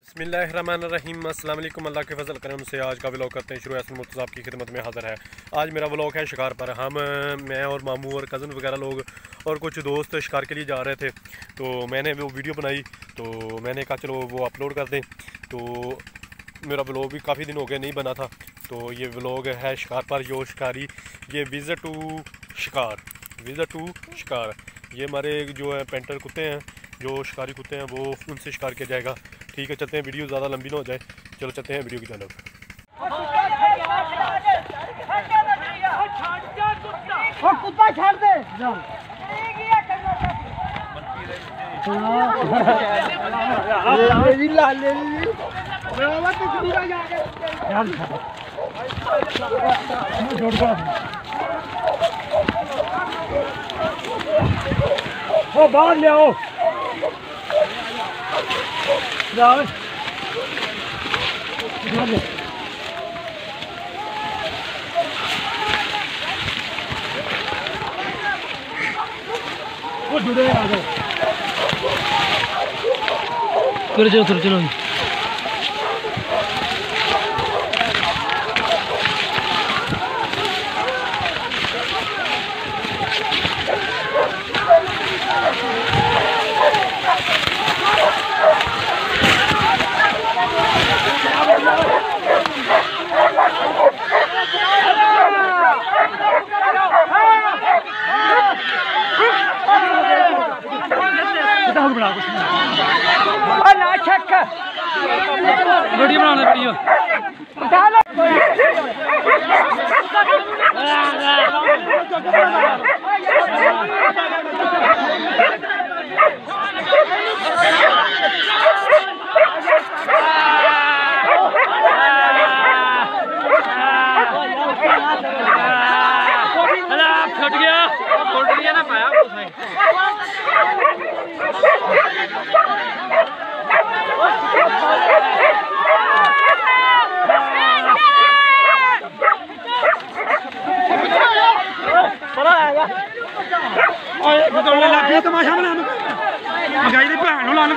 बिस्मिल्लाहिर्रहमानिर्रहीम अस्सलाम वालेकुम। अल्लाह के फजल करम से आज का व्लॉग करते हैं शुरू। यासिन मुर्तज़ा आपकी खिदमत में हाज़िर है। आज मेरा व्लॉग है शिकार पर। मैं और मामू और कज़न वगैरह लोग और कुछ दोस्त शिकार के लिए जा रहे थे, तो मैंने वो वीडियो बनाई, तो मैंने कहा चलो वो अपलोड कर दें। तो मेरा व्लॉग भी काफ़ी दिन हो गया नहीं बना था, तो ये व्लॉग है शिकार पर। जो शिकारी ये विज़िट टू शिकार, ये हमारे जो है पेंटर कुत्ते हैं, जो शिकारी कुत्ते हैं, वो उनसे शिकार किया जाएगा। ठीक है, चलते हैं, वीडियो ज़्यादा लंबी ना हो जाए। चलो चलते हैं वीडियो की तरफ। कुत्ता छोड़ दे वो बाहर ले आओ। वो जुड़े आ जाओ, चलो वीडियो बनाने वीडियो छट गया ना पाया तमाशा बना महंगाई की भैन लाने